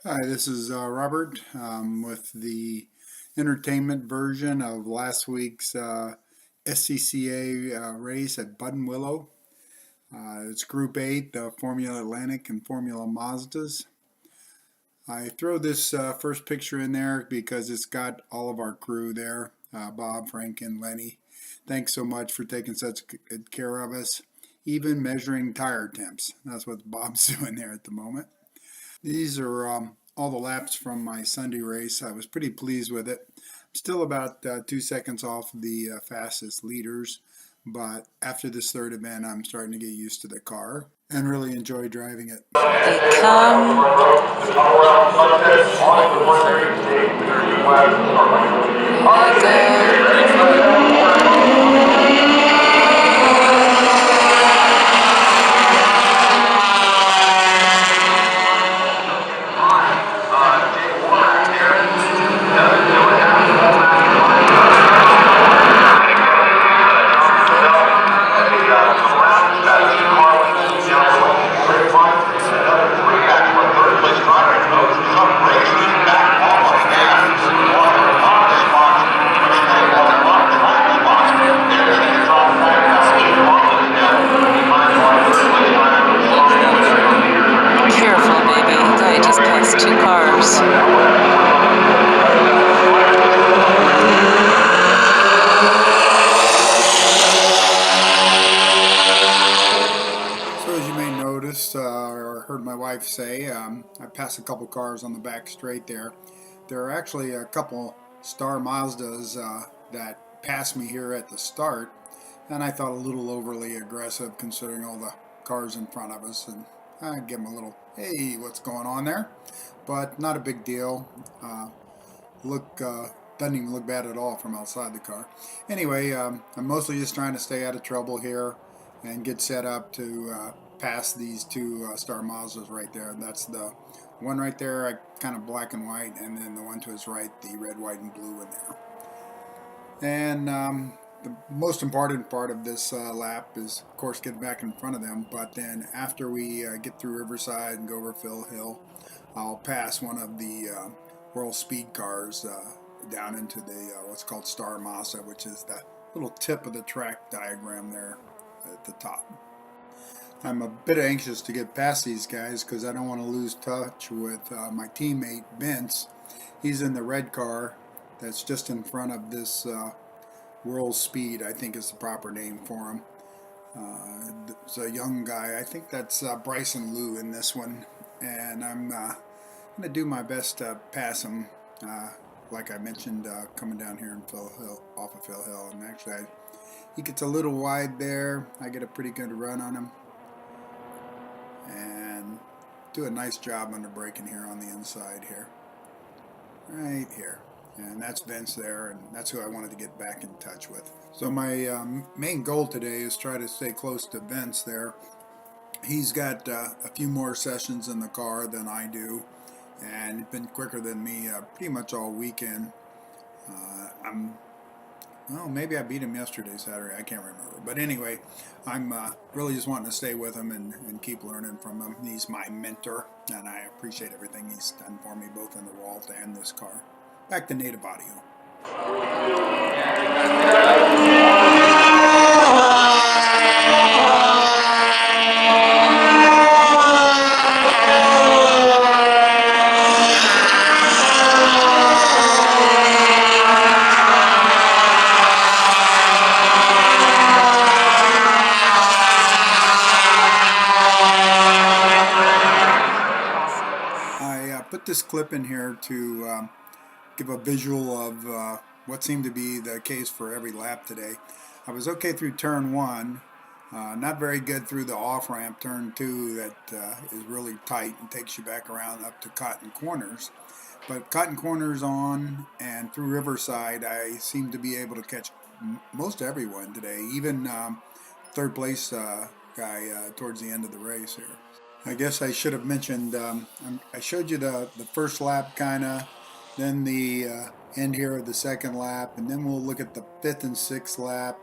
Hi, this is Robert with the entertainment version of last week's SCCA race at Buttonwillow. It's Group 8, the Formula Atlantic and Formula Mazdas. I throw this first picture in there because it's got all of our crew there, Bob, Frank, and Lenny. Thanks so much for taking such good care of us, even measuring tire temps. That's what Bob's doing there at the moment. These are all the laps from my Sunday race. I was pretty pleased with it. I'm still about 2 seconds off the fastest leaders, but after this third event, I'm starting to get used to the car and really enjoy driving it. They come. Careful, baby. I just passed two cars. So as you may notice or heard my wife say, I passed a couple cars on the back straight there. There are actually a couple Star Mazdas that passed me here at the start, and I thought a little overly aggressive considering all the cars in front of us, and I give them a little, hey, what's going on there? But not a big deal. Look, doesn't even look bad at all from outside the car. Anyway, I'm mostly just trying to stay out of trouble here and get set up to pass these two Star Mazdas right there. That's the one right there, kind of black and white, and then the one to his right, the red, white, and blue in there. And the most important part of this lap is, of course, getting back in front of them. But then after we get through Riverside and go over Phil Hill, I'll pass one of the World Speed cars down into the what's called Star Mazda, which is the little tip of the track diagram there at the top. I'm a bit anxious to get past these guys because I don't want to lose touch with my teammate Vince. He's in the red car that's just in front of this World Speed, I think is the proper name for him. It's a young guy. I think that's Bryson Liu in this one, and I'm going to do my best to pass him. Like I mentioned, coming down here in Phil Hill, off of Phil Hill, and actually he gets a little wide there. I get a pretty good run on him, and do a nice job under braking here on the inside here, right here. And that's Vince there, and that's who I wanted to get back in touch with. So my main goal today is try to stay close to Vince there. He's got a few more sessions in the car than I do, and he's been quicker than me pretty much all weekend. Well, maybe I beat him yesterday, Saturday, I can't remember. But anyway, I'm really just wanting to stay with him and keep learning from him. He's my mentor, and I appreciate everything he's done for me, both in the Walt and this car. Back to native audio. I put this clip in here to give a visual of what seemed to be the case for every lap today. I was okay through turn 1, not very good through the off-ramp, turn 2, that is really tight and takes you back around up to Cotton Corners. But Cotton Corners on and through Riverside, I seem to be able to catch most everyone today, even third place guy towards the end of the race here. I guess I should have mentioned, I showed you the first lap kind of, then the end here of the second lap, and then we'll look at the fifth and sixth lap,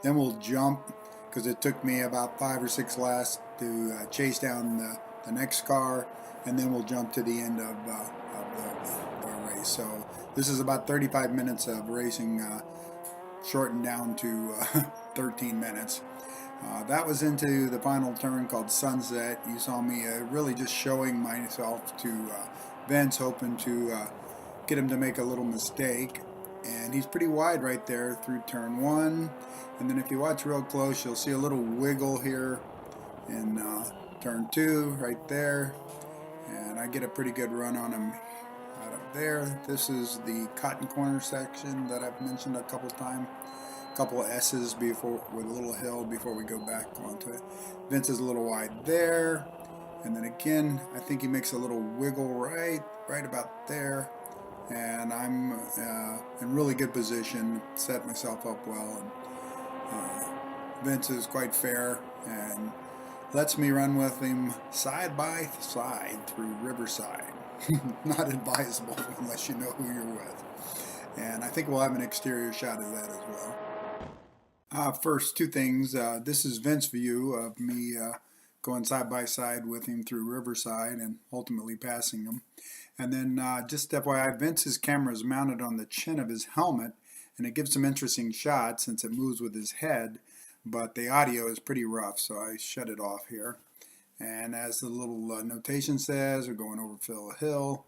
then we'll jump, because it took me about 5 or 6 laps to chase down the next car, and then we'll jump to the end of the race. So this is about 35 minutes of racing, shortened down to 13 minutes. That was into the final turn called Sunset. You saw me really just showing myself to Vince, hoping to get him to make a little mistake. And he's pretty wide right there through turn one. And then if you watch real close, you'll see a little wiggle here in turn two right there. And I get a pretty good run on him out of there. This is the Cotton Corner section that I've mentioned a couple times. Couple of S's before with a little hill before we go back onto it. Vince is a little wide there, and then again I think he makes a little wiggle right about there, and I'm in really good position, set myself up well, and Vince is quite fair and lets me run with him side by side through Riverside. Not advisable unless you know who you're with, and I think we'll have an exterior shot of that as well. First, two things. This is Vince's view of me going side by side with him through Riverside and ultimately passing him. And then just FYI, Vince's camera is mounted on the chin of his helmet, and it gives some interesting shots since it moves with his head, but the audio is pretty rough, so I shut it off here. And as the little notation says, we're going over Phil Hill.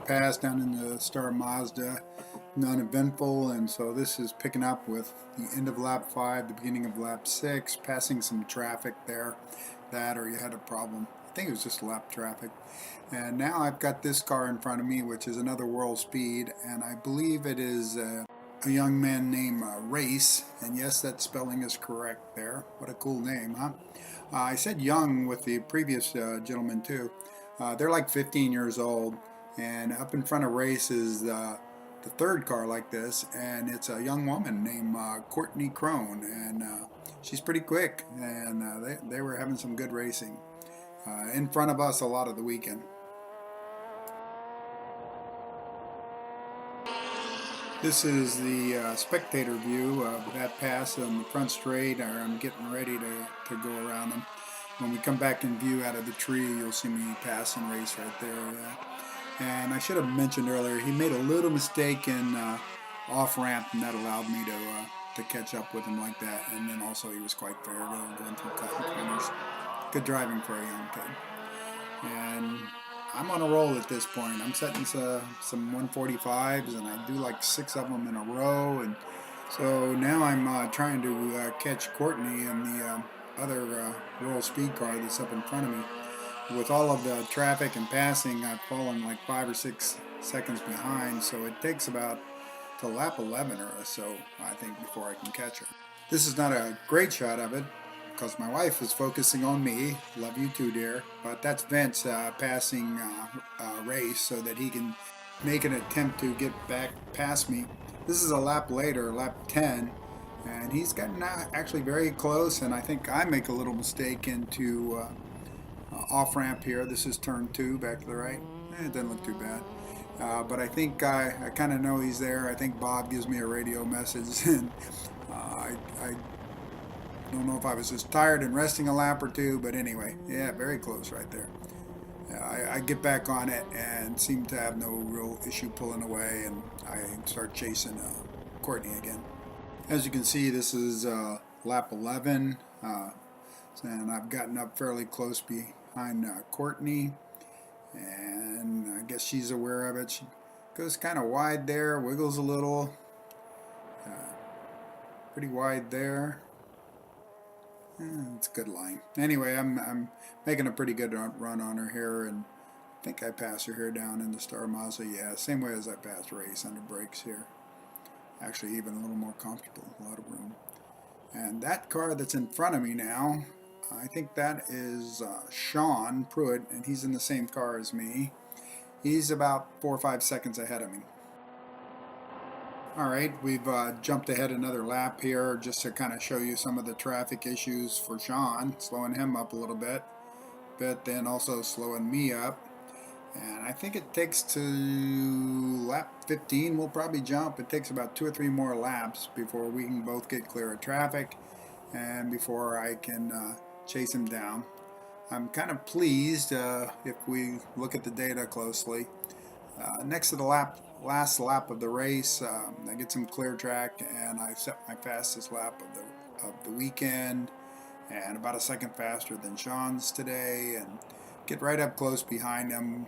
Pass down in the Star Mazda, non-eventful, and so this is picking up with the end of lap 5, the beginning of lap 6, passing some traffic there, that or you had a problem. I think it was just lap traffic. And now I've got this car in front of me, which is another World Speed, and I believe it is a young man named Race, and yes, that spelling is correct there. What a cool name, huh? I said young with the previous gentleman too. They're like 15 years old. And up in front of Race is the third car like this, and it's a young woman named Courtney Crone, and she's pretty quick, and they were having some good racing in front of us a lot of the weekend. This is the spectator view of that pass on the front straight. I'm getting ready to go around them. When we come back in view out of the tree, you'll see me pass and Race right there. And I should have mentioned earlier, he made a little mistake in off-ramp, and that allowed me to catch up with him like that. And then also he was quite fair going through cutting corners. Good driving for a young kid. And I'm on a roll at this point. I'm setting some 145s, and I do like 6 of them in a row. And so now I'm trying to catch Courtney in the other World Speed car that's up in front of me. With all of the traffic and passing, I've fallen like 5 or 6 seconds behind, so it takes about to lap 11 or so, I think, before I can catch her. This is not a great shot of it, because my wife is focusing on me. Love you too, dear. But that's Vince passing Race so that he can make an attempt to get back past me. This is a lap later, lap 10, and he's gotten actually very close, and I think I make a little mistake into off-ramp here. This is turn 2 back to the right. It doesn't look too bad. But I think I kind of know he's there. I think Bob gives me a radio message, and I don't know if I was just tired and resting a lap or two, but anyway, yeah, very close right there. I get back on it and seem to have no real issue pulling away, and I start chasing Courtney again. As you can see, this is lap 11, and I've gotten up fairly close behind Courtney, and I guess she's aware of it. She goes kind of wide there, wiggles a little, pretty wide there. It's a good line. Anyway, I'm making a pretty good run on her here, and I think I passed her here down in the Star Mazda. Yeah, same way as I passed Race under brakes here. Actually, even a little more comfortable, a lot of room. And that car that's in front of me now, I think that is Sean Pruitt, and he's in the same car as me. He's about 4 or 5 seconds ahead of me. Alright, we've jumped ahead another lap here just to kind of show you some of the traffic issues for Sean, slowing him up a little bit, but then also slowing me up. And I think it takes to lap 15, we'll probably jump. It takes about 2 or 3 more laps before we can both get clear of traffic and before I can chase him down. I'm kind of pleased if we look at the data closely. Next to the last lap of the race, I get some clear track and I set my fastest lap of the weekend, and about a second faster than Sean's today, and get right up close behind him,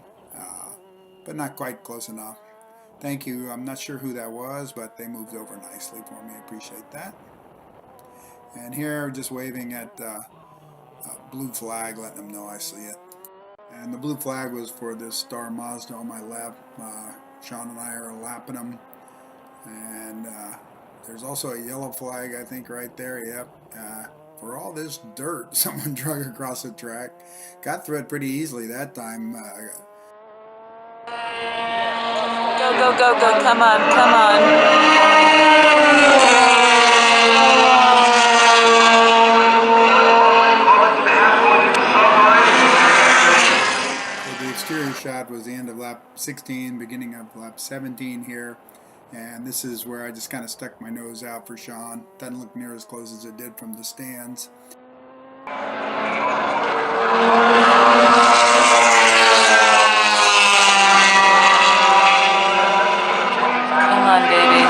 but not quite close enough. Thank you. I'm not sure who that was, but they moved over nicely for me. I appreciate that. And here, just waving at blue flag, letting them know I see it. And the blue flag was for this Star Mazda on my left. Sean and I are lapping them. And there's also a yellow flag, I think, right there. Yep. For all this dirt someone drug across the track. Got through it pretty easily that time. Go, go, go, go. Come on, come on. So the exterior shot was the end of lap 16, beginning of lap 17 here. And this is where I just kind of stuck my nose out for Sean. Doesn't look near as close as it did from the stands. Come on, baby.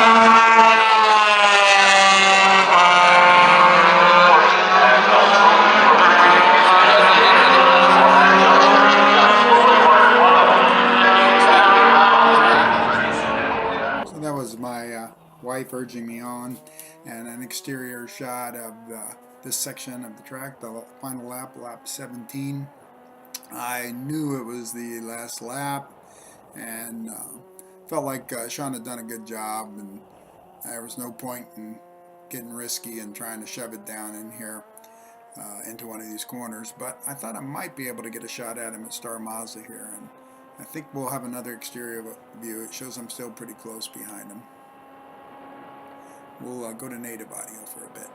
So that was my wife urging me on, and an exterior shot of this section of the track, the final lap, lap 17. I knew it was the last lap, and felt like Sean had done a good job, and there was no point in getting risky and trying to shove it down in here into one of these corners. But I thought I might be able to get a shot at him at Star Mazda here, and I think we'll have another exterior view. It shows I'm still pretty close behind him. We'll go to native audio for a bit.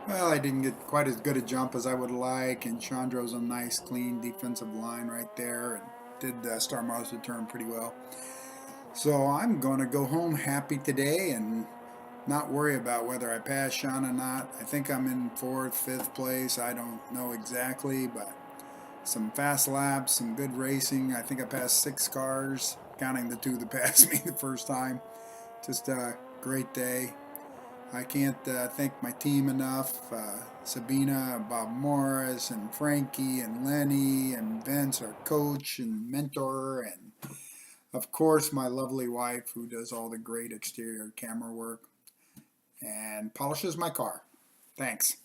Well, I didn't get quite as good a jump as I would like, and Chandro's a nice, clean defensive line right there, and did Star Mazda turn pretty well. So I'm going to go home happy today and not worry about whether I pass Sean or not. I think I'm in 4th, 5th place. I don't know exactly, but some fast laps, some good racing. I think I passed 6 cars, counting the 2 that passed me the first time. Just a great day. I can't thank my team enough. Sabina, Bob Morris, and Frankie, and Lenny, and Vince, our coach and mentor, and of course my lovely wife who does all the great exterior camera work and polishes my car. Thanks.